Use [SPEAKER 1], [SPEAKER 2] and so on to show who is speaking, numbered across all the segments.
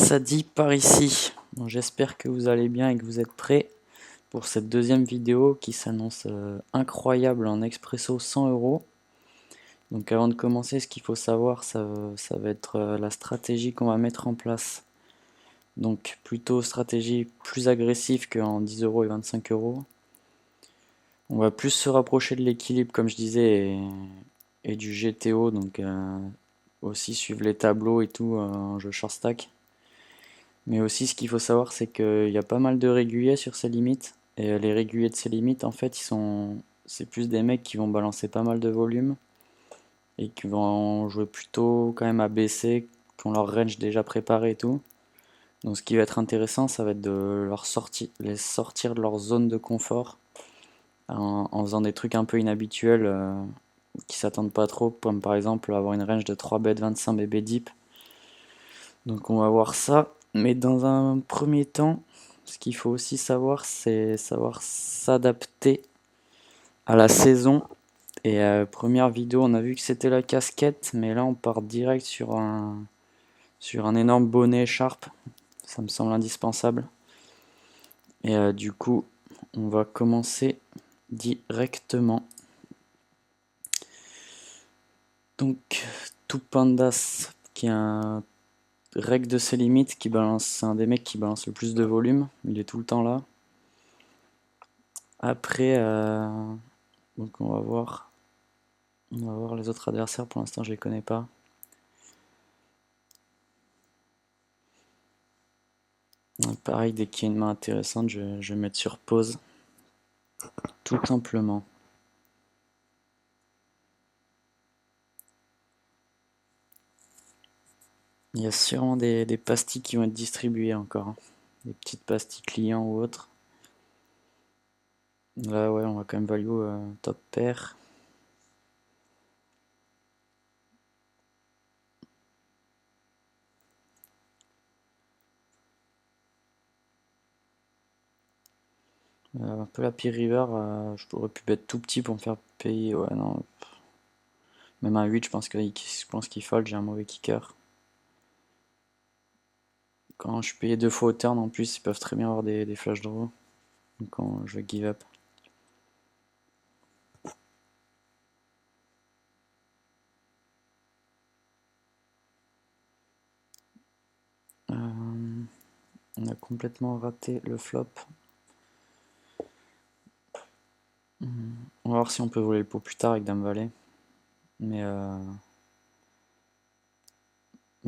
[SPEAKER 1] Sadi par ici. Bon, j'espère que vous allez bien et que vous êtes prêts pour cette deuxième vidéo qui s'annonce incroyable en expresso 100 €. Donc avant de commencer, ce qu'il faut savoir, ça va être la stratégie qu'on va mettre en place. Donc plutôt stratégie plus agressive qu'en 10 € et 25 €. On va plus se rapprocher de l'équilibre comme je disais et du GTO, donc aussi suivre les tableaux et tout en jeu short stack. Mais aussi, ce qu'il faut savoir, c'est qu'il y a pas mal de réguliers sur ces limites. Et les réguliers de ces limites, en fait, c'est plus des mecs qui vont balancer pas mal de volume et qui vont jouer plutôt quand même à baisser, qui ont leur range déjà préparé et tout. Donc, ce qui va être intéressant, ça va être de les sortir de leur zone de confort en faisant des trucs un peu inhabituels qui s'attendent pas trop, comme par exemple avoir une range de 3 bêtes 25 BB deep. Donc on va voir ça, mais dans un premier temps, ce qu'il faut aussi savoir, c'est savoir s'adapter à la saison. Et première vidéo, on a vu que c'était la casquette, mais là on part direct sur un énorme bonnet Sharp. Ça me semble indispensable. Et du coup, on va commencer directement. Donc, Tupandas, qui est un règle de ses limites, c'est un des mecs qui balance le plus de volume, il est tout le temps là. Après, donc on va voir les autres adversaires, pour l'instant je les connais pas. Pareil, dès qu'il y a une main intéressante, je vais mettre sur pause, tout simplement. Il y a sûrement des pastilles qui vont être distribuées encore, hein. Des petites pastilles clients ou autres. Là ouais, on va quand même value top pair. Un peu la Peer River, je pourrais pu être tout petit pour me faire payer, ouais non. Même un 8, je pense qu'il fold, j'ai un mauvais kicker. Quand je suis payé 2 fois au turn en plus, ils peuvent très bien avoir des flash draws. Donc quand je vais give up. On a complètement raté le flop. On va voir si on peut voler le pot plus tard avec Dame Valet. Mais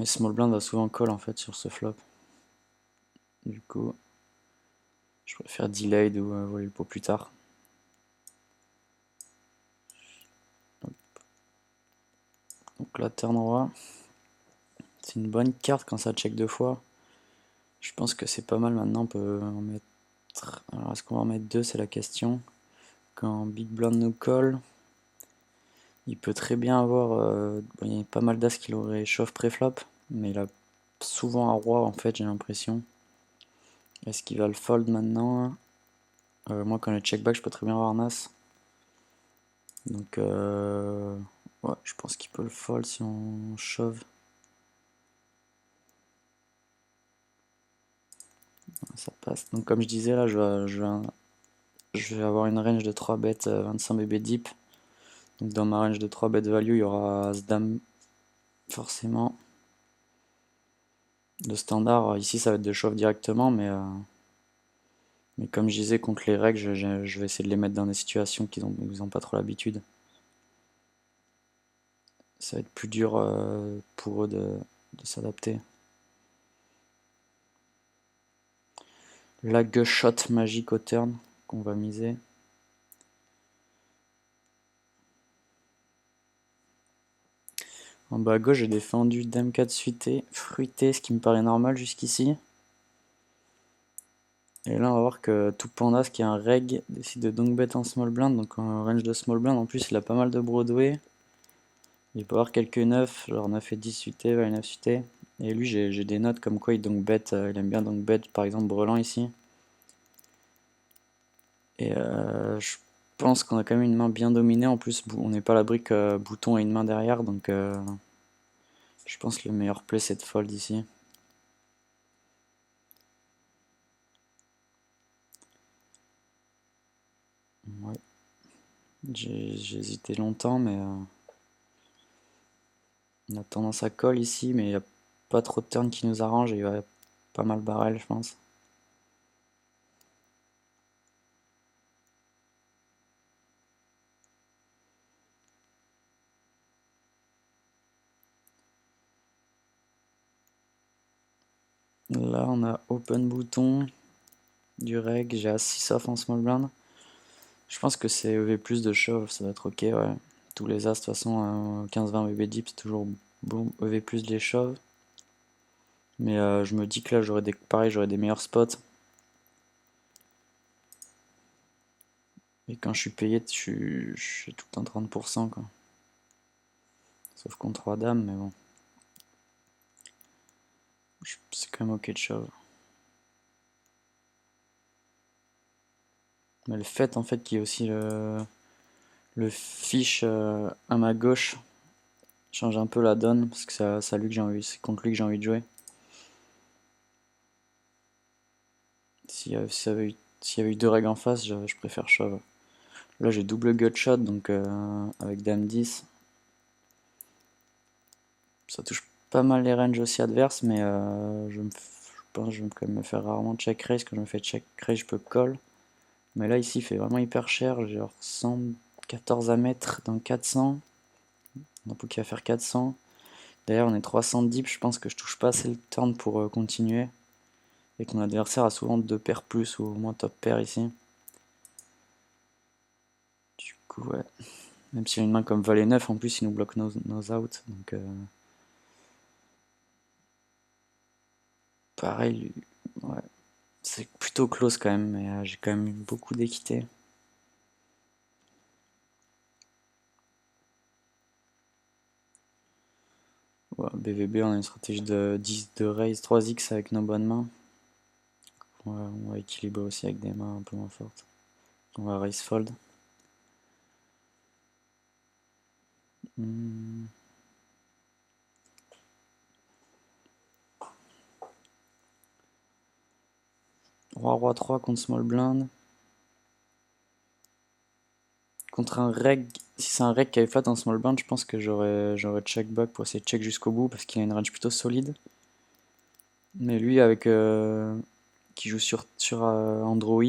[SPEAKER 1] Small Blind va souvent call en fait sur ce flop. Du coup, je préfère delayed ou voler le pot plus tard. Donc la turn roi. C'est une bonne carte quand ça check 2 fois. Je pense que c'est pas mal maintenant. On peut en mettre. Alors est-ce qu'on va en mettre 2? C'est la question. Quand Big Blind nous call, il peut très bien avoir. Il y a pas mal d'as qu'il aurait chauffe pré-flop. Mais il a souvent un roi en fait, j'ai l'impression. Est-ce qu'il va le fold maintenant? Moi quand le check back je peux très bien avoir un as. Donc ouais, je pense qu'il peut le fold si on shove. Ça passe. Donc comme je disais là, je vais avoir une range de 3 bêtes 25 BB deep. Donc dans ma range de 3 bêtes value, il y aura As-Dame forcément. De standard, ici ça va être de shove directement, mais comme je disais, contre les règles, je vais essayer de les mettre dans des situations qu'ils n'ont pas trop l'habitude. Ça va être plus dur pour eux de s'adapter. La gushot magique au turn qu'on va miser. En bas à gauche, j'ai défendu Dame 4 suité, fruité, ce qui me paraît normal jusqu'ici. Et là, on va voir que Tupandas, qui est un reg, décide de donc bet en small blind, donc en range de small blind. En plus, il a pas mal de Broadway. Il peut avoir quelques 9, genre 9 et 10 suité, 9 suité. Et lui, j'ai des notes comme quoi il donc bet, il aime bien donc bet, par exemple, Brelan ici. Et je pense qu'on a quand même une main bien dominée. En plus, on n'est pas à l'abri que Bouton ait une main derrière, donc je pense que le meilleur play c'est de fold ici. J'ai hésité longtemps, mais on a tendance à call ici, mais il n'y a pas trop de turn qui nous arrange et il va pas mal barrel, je pense. Là, on a open bouton, du reg, j'ai as 6 off en small blind. Je pense que c'est EV plus de shove, ça va être ok, ouais. Tous les as, de toute façon, 15-20 EV deep, c'est toujours bon, EV plus les shoves. Mais je me dis que là, pareil, j'aurais des meilleurs spots. Et quand je suis payé, je suis tout le temps 30%, quoi. Sauf contre 3 dames, mais bon. C'est quand même ok de shove. Mais le fait, en fait, qu'il y ait aussi le fish à ma gauche change un peu la donne, parce que c'est contre lui que j'ai envie de jouer. S'il y avait eu deux règles en face, je préfère shove. Là, j'ai double gutshot, donc avec dame 10. Ça touche pas mal les ranges aussi adverses, mais je pense que je vais quand même me faire rarement check raise. Quand je me fais check raise, je peux call. Mais là, ici, il fait vraiment hyper cher. J'ai genre 114 à mettre dans 400. Un peu qui va faire 400. D'ailleurs, on est 300 deep. Je pense que je touche pas assez le turn pour continuer. Et que mon adversaire a souvent deux paires plus ou au moins top pair ici. Du coup, ouais. Même s'il a une main comme valet 9, en plus, il nous bloque nos out. Donc, pareil, ouais. C'est plutôt close quand même, mais j'ai quand même eu beaucoup d'équité. Ouais, BVB, on a une stratégie de 10 de raise 3x avec nos bonnes mains. On va équilibrer aussi avec des mains un peu moins fortes. On va raise fold. Roi, roi 3 contre small blind. Contre un reg, si c'est un reg qui avait flat en small blind, je pense que j'aurais check back pour essayer de check jusqu'au bout parce qu'il a une range plutôt solide. Mais lui, qui joue sur Android,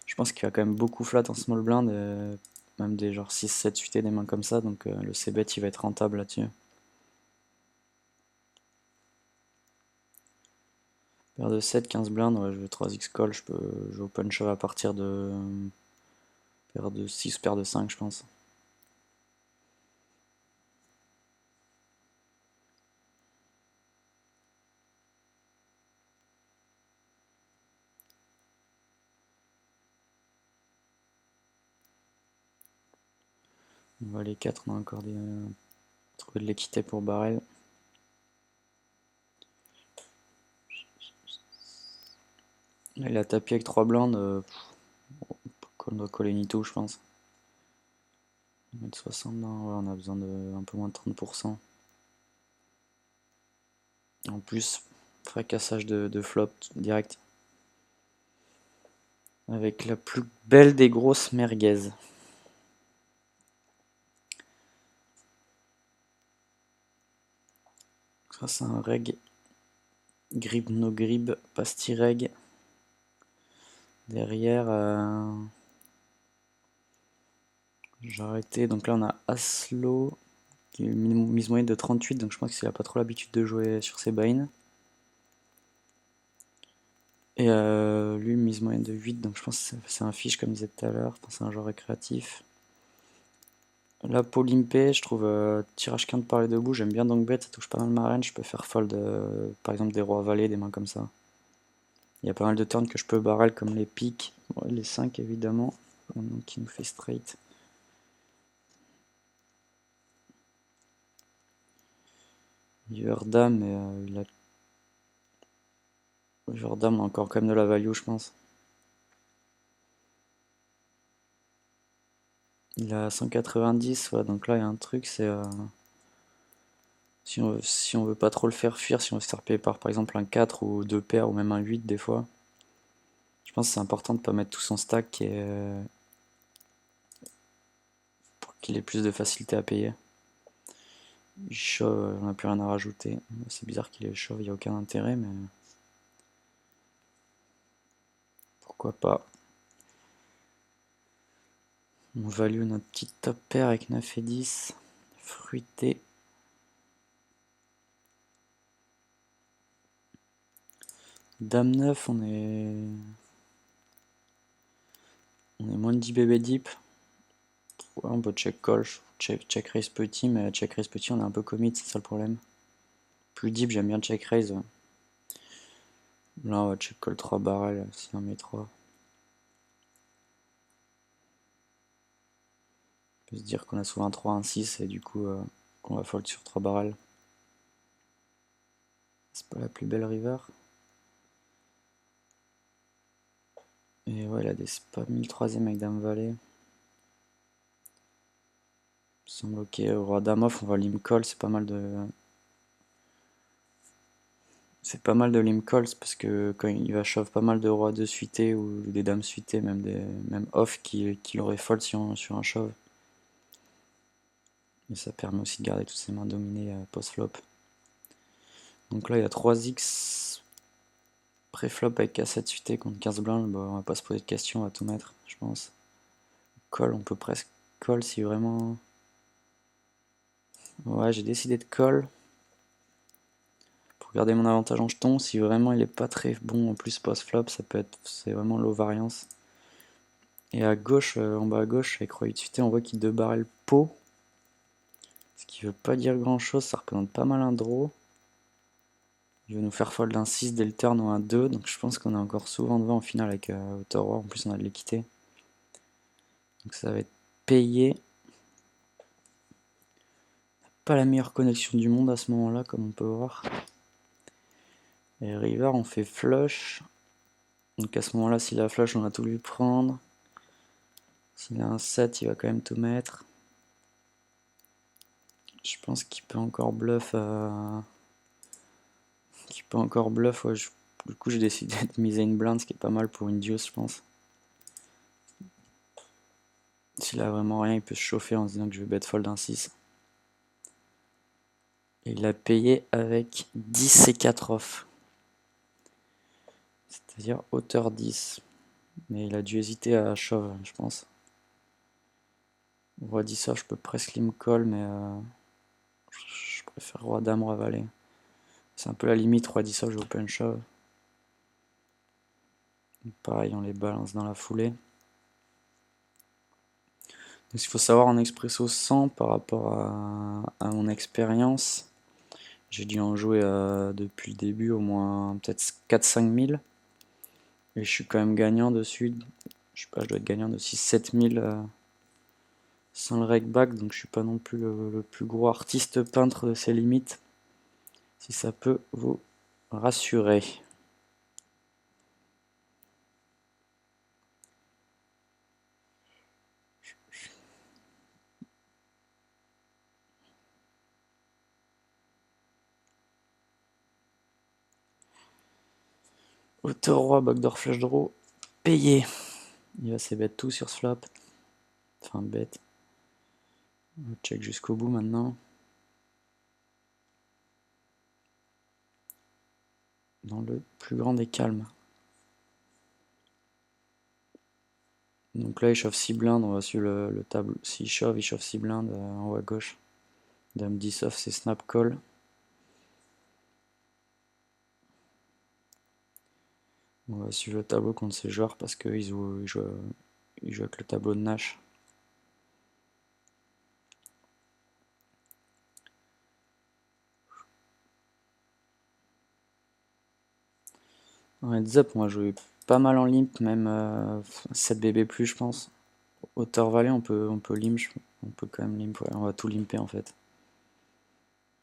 [SPEAKER 1] je pense qu'il a quand même beaucoup flat en small blind, même des genre 6, 7 suités, des mains comme ça, donc le c-bet il va être rentable là-dessus. Paire de 7, 15 blindes, ouais, je veux 3x call, je open shove à partir de paire de 6, paire de 5 je pense. On va les 4, on a encore trouvé de l'équité pour barrel. Là, il a tapé avec 3 blindes, on doit coller ni tout je pense. 1m60, non, ouais, on a besoin de un peu moins de 30%. En plus, fracassage de flop direct. Avec la plus belle des grosses merguez. Ça c'est un reg. Grib no grib, pasti reg. Derrière, j'ai arrêté. Donc là on a Aslo qui est mise moyenne de 38, donc je pense qu'il a pas trop l'habitude de jouer sur ses buy-in. Et lui mise moyenne de 8, donc je pense que c'est un fiche comme je disais tout à l'heure. C'est un joueur récréatif. Là, Paulimpé, je trouve tirage quinte par les deux bouts, j'aime bien donc bet, ça touche pas mal ma range, je peux faire fold par exemple des rois valets, des mains comme ça. Il y a pas mal de turns que je peux barrel comme les piques, ouais, les 5 évidemment, qui nous fait straight. Dame, mais il a. Dame a encore quand même de la value, je pense. Il a 190, ouais, donc là il y a un truc, c'est. Si on veut pas trop le faire fuir, si on veut se faire payer par exemple un 4 ou deux paires ou même un 8 des fois, je pense que c'est important de pas mettre tout son stack qu'il ait plus de facilité à payer. Il shove, on n'a plus rien à rajouter. C'est bizarre qu'il ait shove, il n'y a aucun intérêt, mais pourquoi pas. On value notre petite top pair avec 9 et 10. Fruité. Dame 9, on est moins de 10 bébés deep. Ouais, on peut check call, check raise petit, mais check raise petit on est un peu commit, c'est ça le problème. Plus deep, j'aime bien check raise. Là on va check call 3 barrels si on met 3. On peut se dire qu'on a souvent un 3, un 6 et du coup qu'on va fold sur 3 barrels. C'est pas la plus belle river. Et ouais, il a des pas mis le 3ème avec Dame Valet. Il semble ok. Roi Dame off, on va limp call, c'est pas mal de. C'est pas mal de limp calls parce que quand il va shove pas mal de rois 2 suités ou des dames suitées, même off qui aurait fold sur un shove. Et ça permet aussi de garder toutes ses mains dominées post-flop. Donc là il y a 3x pré-flop avec A7 suité contre 15 blindes, bah, on va pas se poser de questions, on va tout mettre, je pense. Call, on peut presque call si vraiment. Ouais, j'ai décidé de call. Pour garder mon avantage en jeton, si vraiment il est pas très bon en plus post-flop, c'est vraiment low variance. Et à gauche, en bas à gauche, avec roi 8 suité, on voit qu'il 2 barrel pot. Ce qui veut pas dire grand chose, ça représente pas mal un draw. Il va nous faire fold un 6 dès le turn ou un 2, donc je pense qu'on est encore souvent devant en finale avec hauteur roi, en plus on a de l'équité. Donc ça va être payé. Pas la meilleure connexion du monde à ce moment-là, comme on peut voir. Et river, on fait flush. Donc à ce moment-là, s'il a flush, on a tout lui prendre. S'il a un 7, il va quand même tout mettre. Je pense qu'il peut encore bluff. Ouais, du coup, j'ai décidé de miser une blinde, ce qui est pas mal pour une deuce, je pense. S'il a vraiment rien, il peut se chauffer en se disant que je vais bet fold un 6. Et il a payé avec 10 et 4 off. C'est-à-dire hauteur 10. Mais il a dû hésiter à shove, je pense. Roi 10 off, je peux presque limp call, mais je préfère roi dame, roi valet. C'est un peu la limite, roi 10 off, je open shove. Pareil, on les balance dans la foulée. Donc, il faut savoir en expresso 100 par rapport à mon expérience. J'ai dû en jouer depuis le début au moins peut-être 4-5 000. Et je suis quand même gagnant dessus. Je sais pas, je dois être gagnant de 6-7 000 sans le reg back. Donc je suis pas non plus le plus gros artiste peintre de ces limites. Si ça peut vous rassurer. Hauteur roi, backdoor flush draw, payé. Il va s'ébête tout sur ce flop. Enfin, bête. On check jusqu'au bout maintenant. Dans le plus grand des calmes. Donc là, il chauffe 6 blindes. On va suivre le tableau. S'il chauffe, il chauffe 6 blindes en haut à gauche. Dame 10 off, c'est snap call. On va suivre le tableau contre ces joueurs parce qu'ils jouent avec le tableau de Nash. En heads up, on va jouer pas mal en limp, même 7 BB plus, je pense. Hauteur valet, on peut limp, on peut quand même limp, ouais, on va tout limper en fait.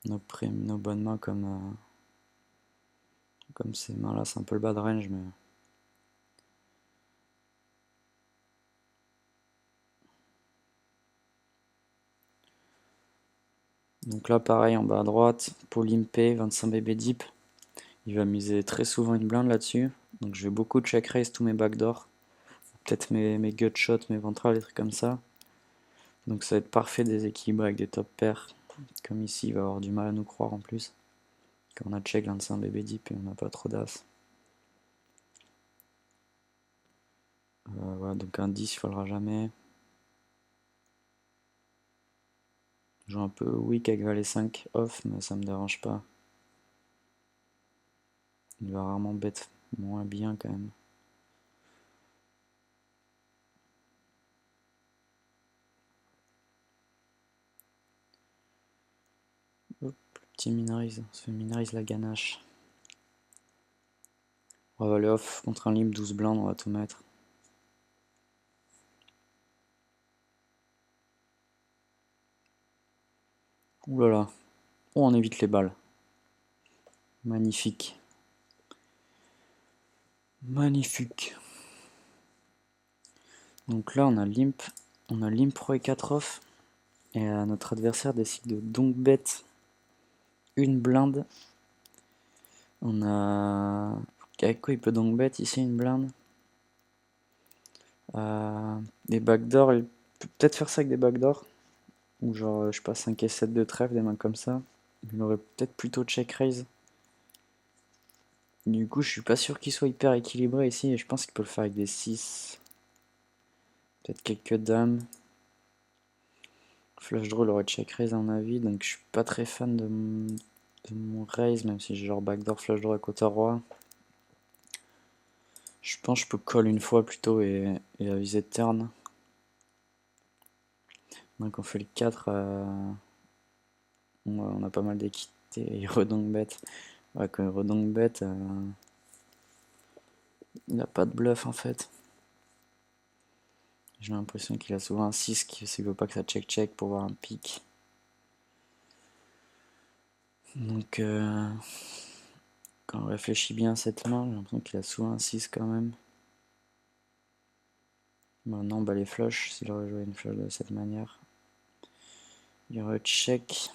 [SPEAKER 1] Nos bonnes mains comme ces mains là, c'est un peu le bas de range, mais. Donc là, pareil, en bas à droite, pour limper, 25 BB deep. Il va miser très souvent une blinde là-dessus. Donc je vais beaucoup check raise tous mes backdoors. Peut-être mes gut shots, mes ventrales, des trucs comme ça. Donc ça va être parfait déséquilibré avec des top pairs. Comme ici, il va avoir du mal à nous croire en plus. Quand on a check l'un de un bébé deep et on n'a pas trop d'as. Voilà, donc un 10 il faudra jamais. Je joue un peu weak avec valet 5 off, mais ça me dérange pas. Il va rarement bet moins bien quand même. Hop, petit minorise, on se fait minorise la ganache. On va aller off contre un limp 12 blindes, on va tout mettre. Ouh là là, oh, on évite les balles. Magnifique. Magnifique. Donc là on a limp pro et 4 off. Et notre adversaire décide de donc bet une blinde. On a... Avec quoi il peut donc bet ici une blinde? Des backdoors, il peut peut-être faire ça avec des backdoors. Ou genre, je sais pas, 5 et 7 de trèfle, des mains comme ça. Il aurait peut-être plutôt check raise. Du coup, je suis pas sûr qu'il soit hyper équilibré ici. Et je pense qu'il peut le faire avec des 6. Peut-être quelques dames. Flush draw, il aurait check raise à mon avis. Donc je suis pas très fan de mon raise, même si j'ai genre backdoor flush draw à côté roi. Je pense que je peux call une fois plutôt et aviser de turn. Donc on fait le 4. On a pas mal d'équité. Il redonk bet. Ouais, quand il redonk bet, il a pas de bluff en fait. J'ai l'impression qu'il a souvent un 6 qui veut pas que ça check pour voir un pic. Donc quand on réfléchit bien à cette main, j'ai l'impression qu'il a souvent un 6 quand même. Maintenant, bah les flushs, s'il aurait joué une flush de cette manière, il aurait check.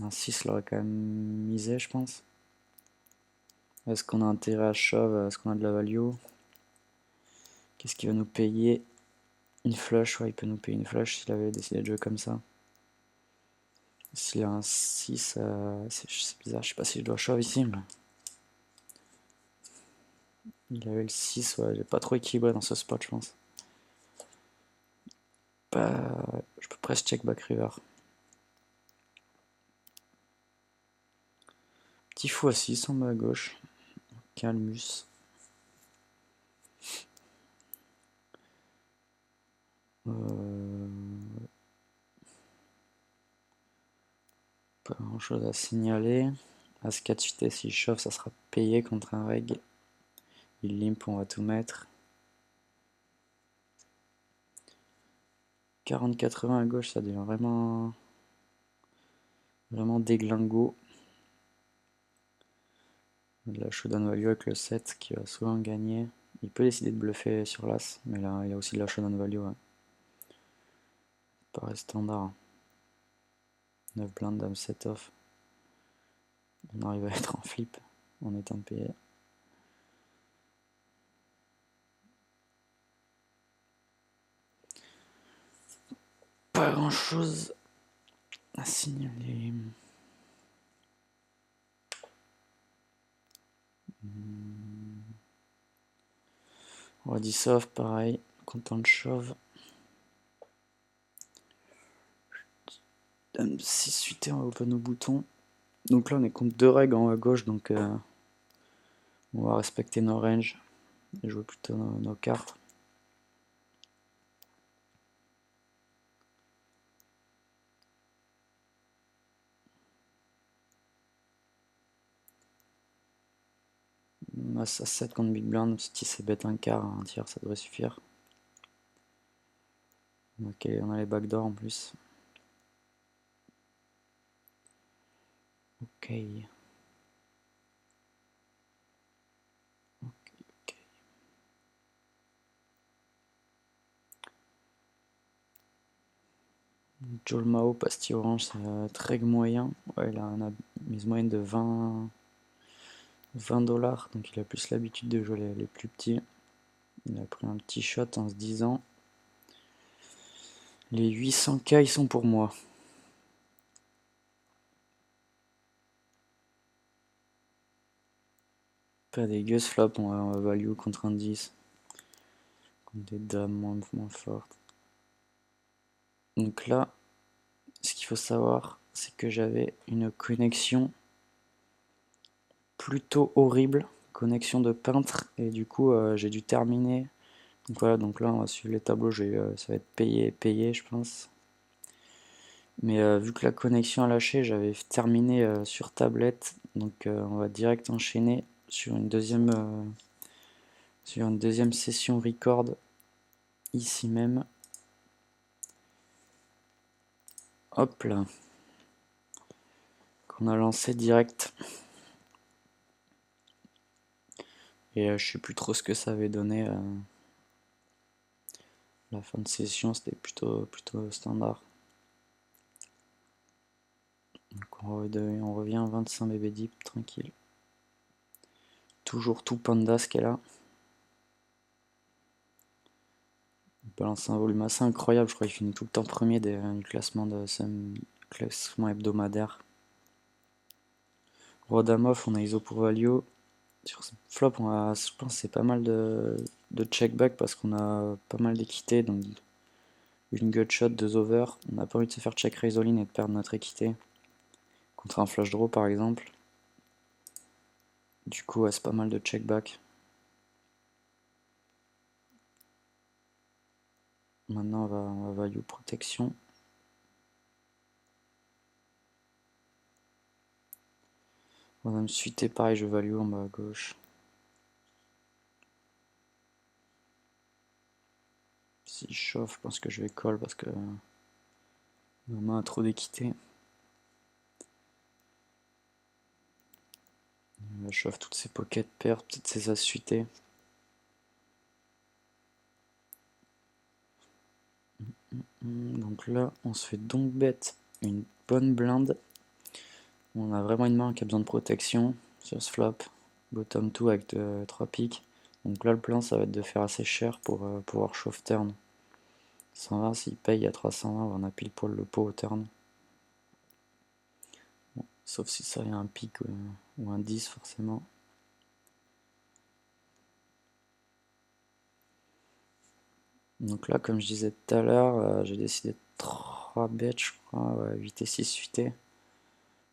[SPEAKER 1] Un 6 l'aurait quand même misé, je pense. Est-ce qu'on a intérêt à shove? Est-ce qu'on a de la value? Qu'est-ce qu'il va nous payer? Une flush, ouais, il peut nous payer une flush s'il avait décidé de jouer comme ça. S'il a un 6, c'est bizarre, je sais pas si je dois shove ici, mais... Il avait le 6, ouais, il est pas trop équilibré dans ce spot, je pense. Je peux presque check back river. Petit fou à 6 en bas à gauche. Calmus. Pas grand chose à signaler. As 4 suité, s'il chauffe, ça sera payé contre un reg. Il limp, on va tout mettre. 40-80 à gauche, ça devient vraiment déglingo. De la showdown value avec le 7 qui va souvent gagner. Il peut décider de bluffer sur l'as, mais là il y a aussi de la showdown value. Ouais. Pareil standard. 9 blindes, dame 7 off. On arrive à être en flip en étant payé. Pas grand chose à signaler. On va dire soft, pareil. Content de shove. Dame 6 suité, on va open nos boutons. Donc là on est contre 2 règles en haut à gauche, donc on va respecter nos ranges et jouer plutôt nos cartes. As à 7 contre Big Blind, si c'est bête un quart, un tiers, ça devrait suffire. Ok, on a les backdoors en plus. Ok. Ok. Joel Mao, pastille orange, c'est très moyen. Ouais, il a une mise moyenne de 20 $, donc il a plus l'habitude de jouer les plus petits. Il a pris un petit shot en se disant Les 800K, ils sont pour moi. Pas dégueu ce flop, on va value contre un 10. Contre des dames moins fortes. Donc là, ce qu'il faut savoir, c'est que j'avais une connexion plutôt horrible. Connexion de peintre. Et du coup, j'ai dû terminer. Donc voilà, donc là, on va suivre les tableaux. Ça va être payé, je pense. Mais vu que la connexion a lâché, j'avais terminé sur tablette. Donc on va direct enchaîner sur une deuxième session record ici même. Hop là. Qu'on a lancé direct. Et je sais plus trop ce que ça avait donné. La fin de session, c'était plutôt standard. Donc on revient à 25 bébé deep, tranquille. Toujours tout panda ce qu'elle a. Il balance un volume assez incroyable, je crois qu'il finit tout le temps premier du classement hebdomadaire. Roi dame off, on a ISO pour value. Sur ce flop, je pense c'est pas mal de check back parce qu'on a pas mal d'équité, donc une gutshot, 2 over. On n'a pas envie de se faire check raise all in et de perdre notre équité. Contre un flush draw par exemple. Du coup, ouais, c'est pas mal de check back. Maintenant, on va value protection. On va me suiter, pareil, je value en bas à gauche. Si je chauffe, je pense que je vais call parce que ma main a trop d'équité. Je chauffe toutes ses pocket pairs, peut-être ses as suités. Donc là, on se fait donc bet une bonne blinde. On a vraiment une main qui a besoin de protection sur ce flop. Bottom 2 avec 3 piques. Donc là, le plan, ça va être de faire assez cher pour pouvoir chauffe turn. 120, s'il paye à 320, on a pile poil le pot au turn. Bon, sauf si ça y a un pic ou un 10 forcément. Donc là, comme je disais tout à l'heure, j'ai décidé de 3 bêtes, je crois, ouais, 8 et 6 suités.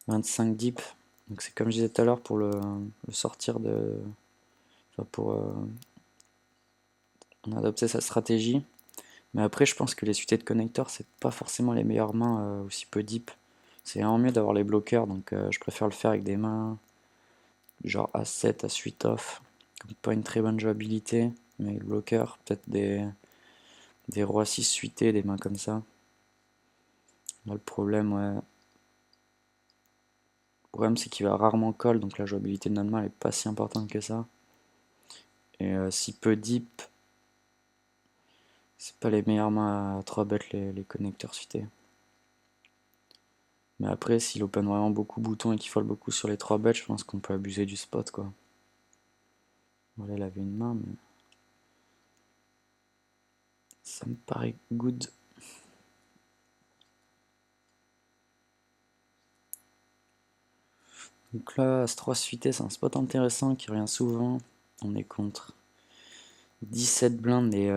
[SPEAKER 1] 25 deep. Donc c'est comme je disais tout à l'heure pour le sortir de... Enfin pour adopter sa stratégie. Mais après, je pense que les suités de connecteurs, c'est pas forcément les meilleures mains aussi peu deep. C'est vraiment mieux d'avoir les bloqueurs, donc je préfère le faire avec des mains genre A7, A8 off. Pas une très bonne jouabilité, mais le bloqueur, peut-être des rois 6 suités, des mains comme ça. Là, le problème, c'est qu'il va rarement call, donc la jouabilité de notre main n'est pas si importante que ça. Et si peu deep, c'est pas les meilleures mains à 3 bêtes les connecteurs suités. Mais après, s'il open vraiment beaucoup bouton et qu'il fold beaucoup sur les 3 bêtes, je pense qu'on peut abuser du spot quoi. Voilà, il avait une main, mais ça me paraît good. Donc là, As-3 suité, c'est un spot intéressant qui revient souvent. On est contre 17 blindes et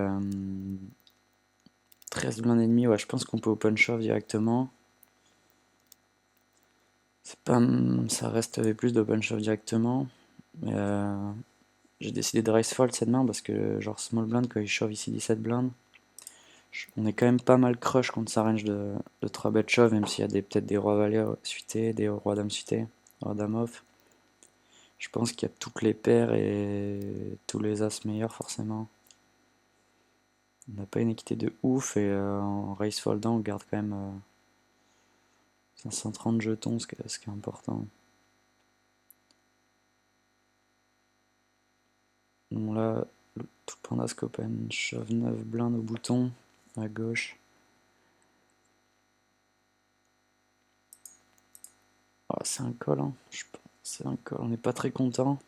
[SPEAKER 1] 13 blindes et demi. Ouais, je pense qu'on peut open shove directement. Ça reste plus d'open shove directement. Mais j'ai décidé de raise fold cette main parce que genre small blind quand il shove ici 17 blindes. On est quand même pas mal crush contre sa range de 3 bet shove, même s'il y a peut-être des rois valets suités, des rois dames suités, rois dames off. Je pense qu'il y a toutes les paires et tous les as meilleurs forcément. On n'a pas une équité de ouf et en raise foldant on garde quand même 530 jetons, ce qui est important. Bon là, tout panda open, shove 9 blindes au bouton, à gauche. Oh, c'est un call, hein. C'est un call, on n'est pas très content.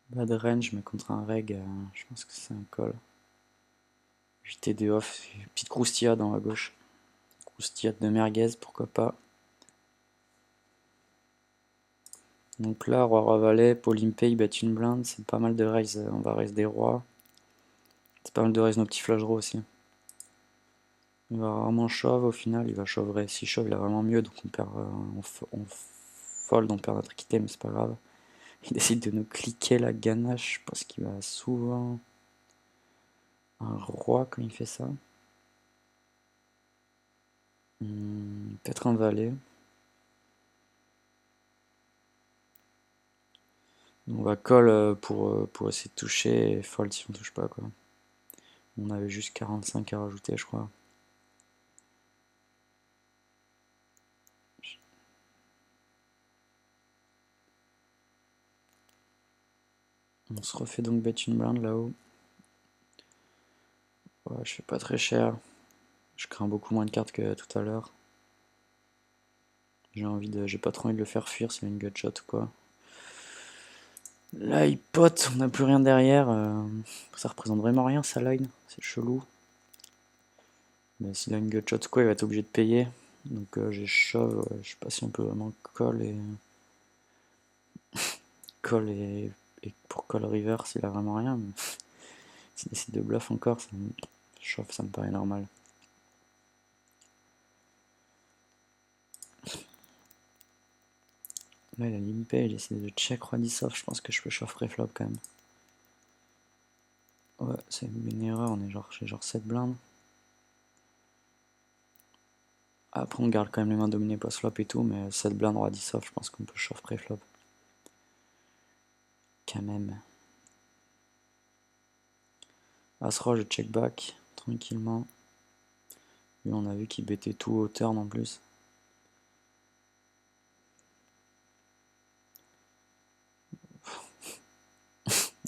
[SPEAKER 1] Bad range, mais contre un reg, je pense que c'est un call. JTD off, petite croustillade dans la gauche. Croustillade de merguez, pourquoi pas. Donc là, roi valet, Pauline Pay, bet une blinde, c'est pas mal de raise, on va raise des rois. C'est pas mal de raise nos petits flush draws aussi. Il va rarement shove au final, il va shove, si shove il a vraiment mieux, donc on perd, on fold, on perd notre équité, mais c'est pas grave. Il décide de nous cliquer la ganache parce qu'il va souvent un roi quand il fait ça. Peut-être un valet. On va call pour essayer de toucher et fold si on touche pas quoi. On avait juste 45 à rajouter je crois. On se refait donc bet une blinde là-haut. Ouais, je fais pas très cher. Je crains beaucoup moins de cartes que tout à l'heure. J'ai pas trop envie de le faire fuir, c'est une gutshot ou quoi. Là il pote, on n'a plus rien derrière. Ça représente vraiment rien sa line, c'est chelou. Mais s'il a une gutshot ou quoi, il va être obligé de payer. Donc j'ai shove, je sais pas si on peut vraiment call et pour call river s'il a vraiment rien. Mais s'il décide de bluff encore, shove ça me paraît normal. Là il a limpé, il essaie de check roi 10 off, je pense que je peux shove préflop quand même. Ouais, c'est une erreur, on est j'ai genre 7 blindes. Après on garde quand même les mains dominées post-flop et tout, mais 7 blindes roi 10 off, je pense qu'on peut shove préflop. Quand même. As-roi, je check back, tranquillement. Lui on a vu qu'il bêtait tout au turn en plus.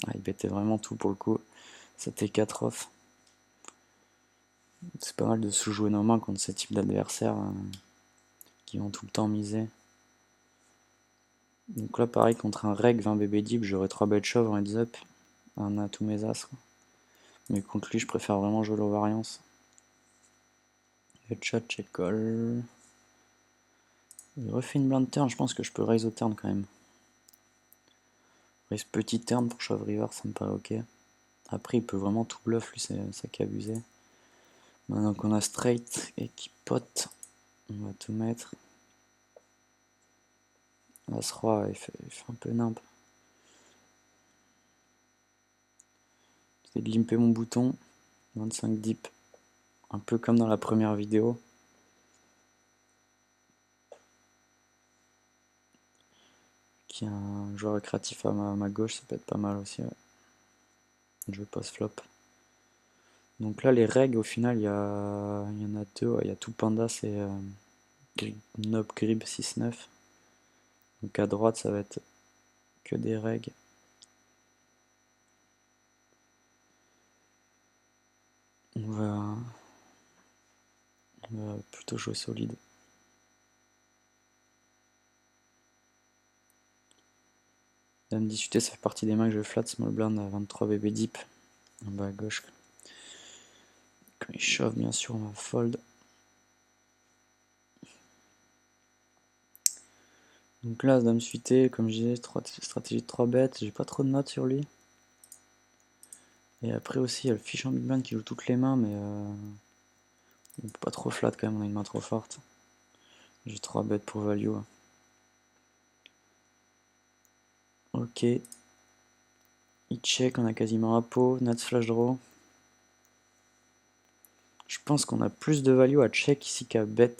[SPEAKER 1] Ah, il bêtait vraiment tout pour le coup. C'était 4 off. C'est pas mal de sous-jouer nos mains contre ce type d'adversaires qui vont tout le temps miser. Donc là pareil contre un reg 20 bb deep, j'aurais 3 bet shove en heads up. On a tous mes as. Mais contre lui je préfère vraiment jouer l'ovariance. Headshot, check call. Il refait une blinde turn, je pense que je peux raise au turn quand même. Raise petit turn pour shove river, ça me paraît ok. Après il peut vraiment tout bluff, lui c'est qu'abusé. Maintenant qu'on a straight et qu'il pote, on va tout mettre. As-roi, il fait un peu nimp. J'essaie de limper mon bouton. 25 deep. Un peu comme dans la première vidéo. Qui a un joueur créatif à ma gauche, ça peut être pas mal aussi. Ouais. Je passe flop. Donc là, les règles, au final, il y en a deux. Ouais. Il y a tout panda, c'est Nob Grib 6-9. Donc à droite, ça va être que des règles. On va plutôt jouer solide. Dame 18, ça fait partie des mains que je flatte. Small blind à 23 bb deep. En bas à gauche. Quand il chauffe, bien sûr, on va fold. Donc là, dame suité, comme je disais, stratégie de 3 bêtes. J'ai pas trop de notes sur lui. Et après aussi, il y a le fish en big blind qui joue toutes les mains, mais on peut pas trop flat quand même, on a une main trop forte. J'ai 3 bêtes pour value. Ok. Il check, on a quasiment un pot, nuts flash draw. Je pense qu'on a plus de value à check ici qu'à bet.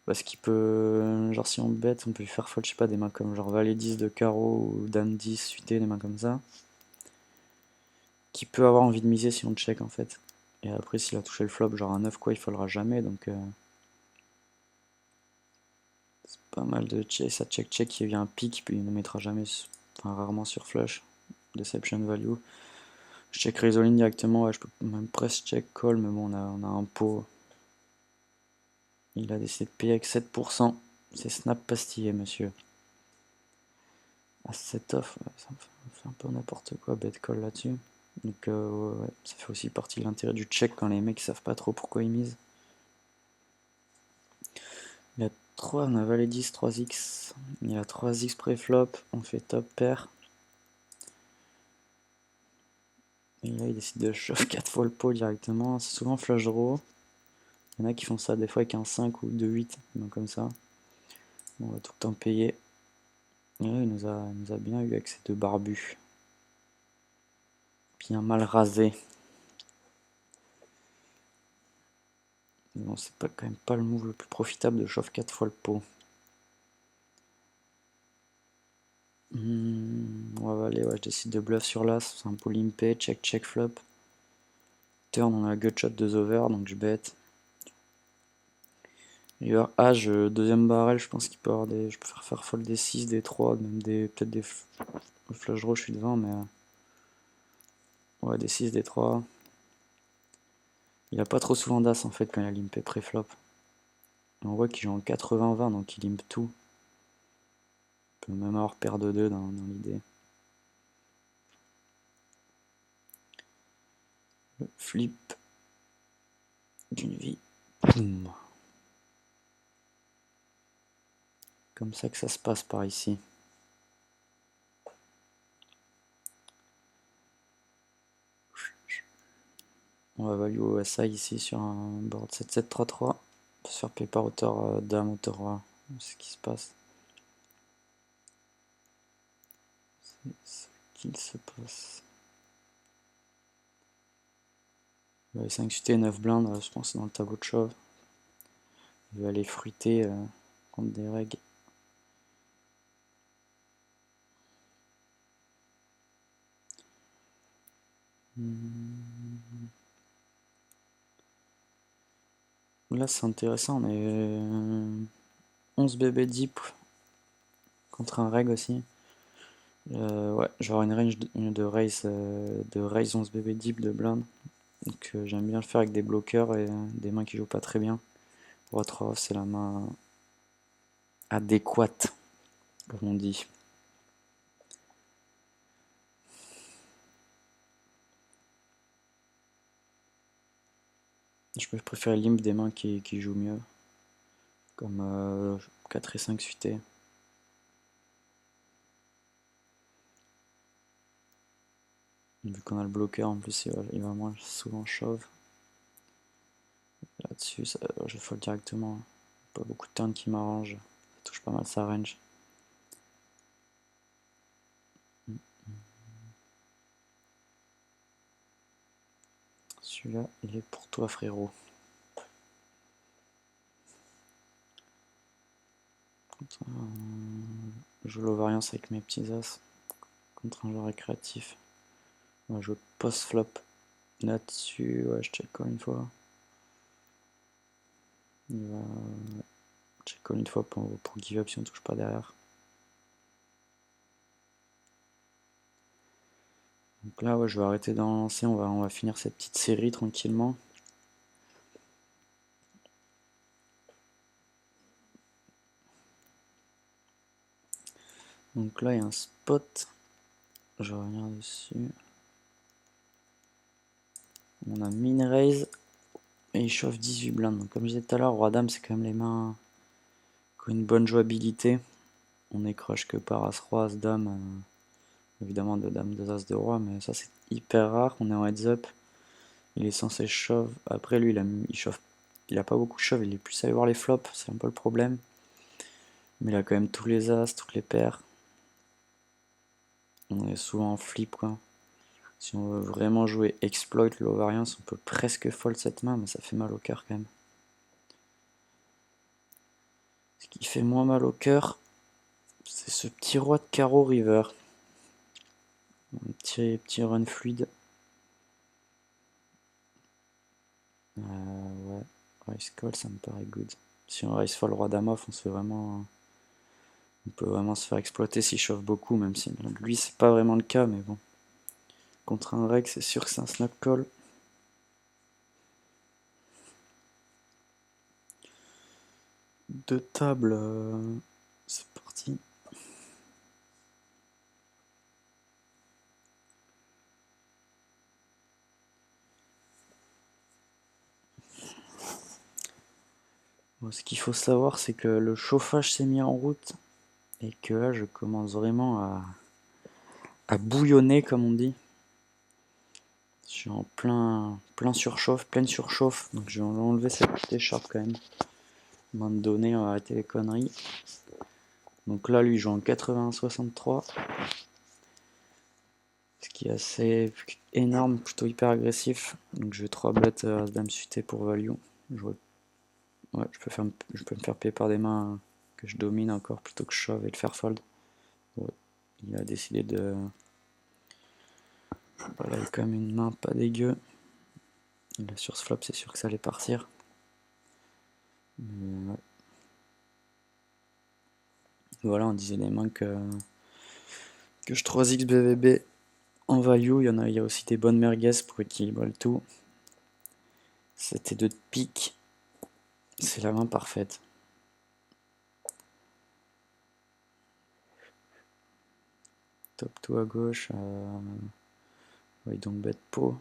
[SPEAKER 1] Parce qu'il peut, genre si on bet, on peut lui faire fold, je sais pas, des mains comme genre valet 10 de carreau ou dame 10 suité, des mains comme ça. Qui peut avoir envie de miser si on check en fait. Et après s'il a touché le flop, genre un 9 quoi, il foldera jamais, donc c'est pas mal de check, ça check qui vient un pic, puis il ne mettra jamais, enfin rarement sur flush. Deception value. Je check raise all-in directement, ouais, je peux même press check call, mais bon on a un pot. Il a décidé de payer avec 7%. C'est snap pastillé monsieur. À 7 off, ça fait un peu n'importe quoi, bet call là-dessus. Donc ouais, ça fait aussi partie de l'intérêt du check quand les mecs savent pas trop pourquoi ils misent. Il y a 3, on a valet 10, 3x. Il y a 3x préflop, on fait top pair. Et là il décide de shove 4 fois le pot directement, c'est souvent flush draw. Il y en a qui font ça des fois avec un 5 ou 2-8, donc comme ça. On va tout le temps payer. Et là il nous a bien eu avec ces deux barbus. Bien mal rasé. Bon, c'est pas, quand même pas le move le plus profitable de shove 4 fois le pot. On va aller, ouais, je décide de bluff sur l'as, c'est un pot limpé, check check flop. Turn, on a un gut shot 2 over, donc je bet. Et alors H, deuxième barrel, je pense qu'il peut avoir des. Je peux faire fold des 6, des 3, même des. Peut-être des flush draw, je suis devant, mais. Ouais, des 6, des 3. Il a pas trop souvent d'as en fait quand il a limpé pré-flop. On voit qu'il joue en 80-20, donc il limpe tout. Il peut même avoir paire de 2 dans l'idée. Le flip d'une vie. Boum. Comme ça que ça se passe par ici. On va value OSI ici sur un board 7-7-3-3. On peut se faire payer par hauteur dame, hauteur roi. C'est ce qui se passe. C'est ce qu'il se passe. Ouais, 5 suités, 9 blindes, je pense, dans le tableau de shove. Il va aller fruiter contre des règles. Là, c'est intéressant. On est 11 bébés deep contre un reg aussi. Ouais, genre une range de raise 11 bébés deep de blind. Donc j'aime bien le faire avec des bloqueurs et des mains qui jouent pas très bien. Roi 3 c'est la main adéquate, comme on dit. Je peux préférer limp des mains qui jouent mieux. Comme 4 et 5 suités. Vu qu'on a le bloqueur en plus, il va moins souvent shove. Là-dessus, je fold directement. Pas beaucoup de turns qui m'arrangent. Ça touche pas mal sa range. Celui-là, il est pour toi, frérot. Je joue l'ovariance avec mes petits as. Contre un joueur récréatif. On va jouer post-flop. Là-dessus, ouais, je check call une fois. Il va check call une fois pour give up si on touche pas derrière. Donc là, ouais, je vais arrêter d'en lancer. On va finir cette petite série tranquillement. Donc là, il y a un spot. Je vais revenir dessus. On a min raise et il chauffe 18 blindes. Donc comme je disais tout à l'heure, roi dame, c'est quand même les mains qui ont une bonne jouabilité. On écroche que par as roi, as dame. Évidemment de dame, de as, de roi, mais ça c'est hyper rare. On est en heads up. Il est censé shove. Après lui, il chauffe. Il a pas beaucoup shove, il est plus allé voir les flops, c'est un peu le problème. Mais il a quand même tous les as, toutes les paires. On est souvent en flip quoi. Si on veut vraiment jouer exploit l'ovariance, on peut presque fold cette main, mais ça fait mal au cœur quand même. Ce qui fait moins mal au cœur, c'est ce petit roi de carreau river. Un petit run fluide. Ouais, raise call, ça me paraît good. Si on raise fold roi dame off, on peut vraiment se faire exploiter s'il chauffe beaucoup, même si lui c'est pas vraiment le cas, mais bon. Contre un reg, c'est sûr que c'est un snap call. Deux tables, c'est parti. Bon, ce qu'il faut savoir, c'est que le chauffage s'est mis en route et que là, je commence vraiment à bouillonner, comme on dit. Je suis en pleine surchauffe, donc je vais enlever cette petite écharpe quand même. À un moment donné, on va arrêter les conneries. Donc là, lui, il joue en 80-63. Ce qui est assez énorme, plutôt hyper agressif. Donc je vais 3 bêtes As-Dame suité pour value. Ouais, je peux me faire payer par des mains que je domine encore plutôt que je shove et le faire fold. Ouais, il a décidé de... Voilà, il a quand même une main pas dégueu. Là, sur ce flop, c'est sûr que ça allait partir. Mais ouais. Voilà, on disait des mains que je 3x BVB en value. Il y a aussi des bonnes merguez pour équilibrer le tout. C'était de pique. C'est la main parfaite. Top tout à gauche. Oui, donc bête pot.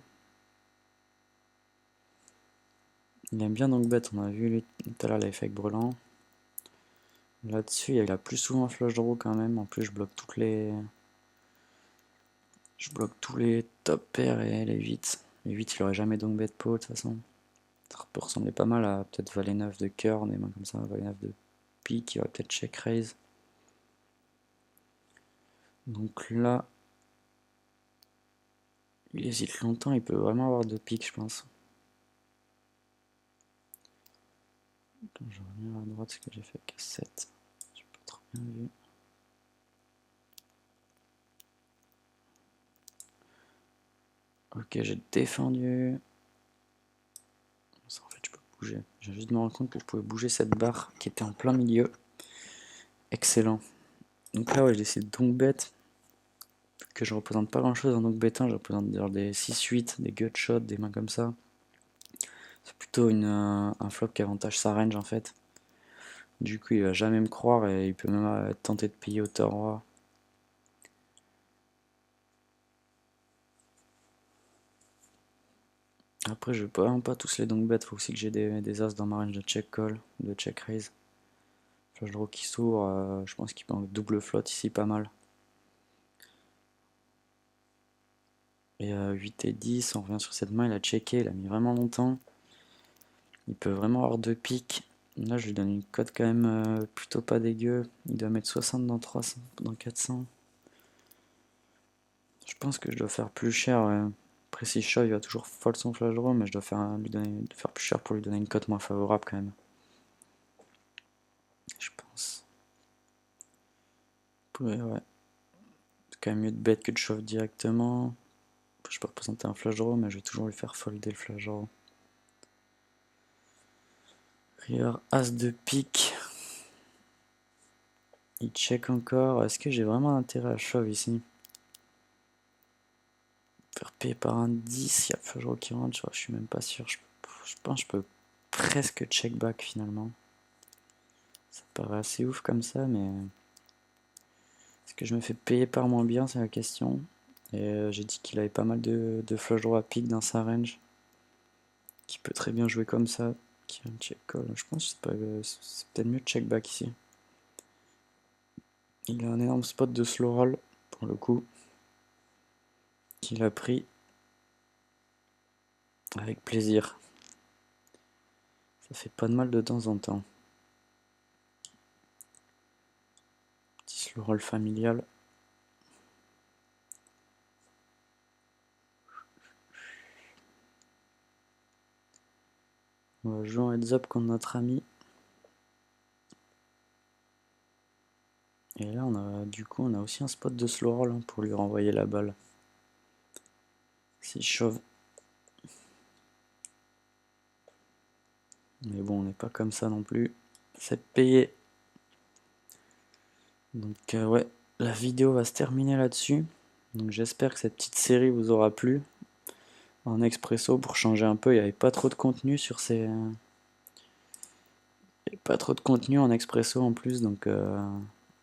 [SPEAKER 1] Il aime bien donc bête, on a vu lui, tout à l'heure l'effet brelan. Là-dessus, il a plus souvent flush draw quand même. En plus, je bloque tous les top pairs et les 8. Les 8, il aurait jamais donc bête pot de toute façon. Ça peut ressembler pas mal à peut-être valet 9 de cœur, des mains comme ça, valet 9 de pique, il aurait peut-être check raise. Donc là, il hésite longtemps, il peut vraiment avoir de pique, je pense. Attends, je reviens à droite, ce que j'ai fait casse 7. J'ai pas trop bien vu. Ok, j'ai défendu. En fait, je peux bouger. J'ai juste me rendre compte que je pouvais bouger cette barre qui était en plein milieu. Excellent. Donc là, ouais, je décide donc bête. Que je représente pas grand chose en donc bête 1, je représente des 6-8, des gut shots, des mains comme ça. C'est plutôt un flop qui avantage sa range en fait. Du coup, il va jamais me croire et il peut même tenter de piller au tour roi. Après, je peux vraiment pas tous les donc bêtes, faut aussi que j'ai des as dans ma range de check call, de check raise. Flush draw qui s'ouvre, je pense qu'il peut en double flot ici pas mal. Et 8 et 10, on revient sur cette main, il a checké, il a mis vraiment longtemps. Il peut vraiment avoir deux piques. Là, je lui donne une cote quand même plutôt pas dégueu. Il doit mettre 60 dans 300, dans 400. Je pense que je dois faire plus cher. Ouais. Après, si je shove, il va toujours fold son flash draw, mais je dois faire plus cher pour lui donner une cote moins favorable quand même. Je pense. Ouais. C'est quand même mieux de bet que de shove directement. Je peux représenter un flash draw, mais je vais toujours lui faire folder le flash draw. River as de pique. Il check encore. Est-ce que j'ai vraiment intérêt à shove ici? Faire payer par un 10, il y a flash draw qui rentre, je suis même pas sûr. Je pense que je peux presque check back finalement. Ça paraît assez ouf comme ça, mais est-ce que je me fais payer par moins bien, c'est la question. Et j'ai dit qu'il avait pas mal de flush draw à pique dans sa range, qui peut très bien jouer comme ça, qui a un check call. Je pense que c'est peut-être mieux de check back ici. Il a un énorme spot de slow roll pour le coup, qu'il a pris avec plaisir. Ça fait pas de mal de temps en temps. Petit slow roll familial. On va jouer en heads up contre notre ami. Et là, on a aussi un spot de slow roll pour lui renvoyer la balle. S'il shove. Mais bon, on n'est pas comme ça non plus. C'est payé. Donc ouais, la vidéo va se terminer là-dessus. Donc j'espère que cette petite série vous aura plu. En expresso pour changer un peu, il n'y avait pas trop de contenu sur ces... Il n'y avait pas trop de contenu en expresso en plus, donc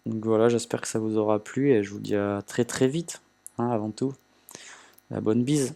[SPEAKER 1] voilà, j'espère que ça vous aura plu et je vous dis à très très vite, hein, avant tout. La bonne bise.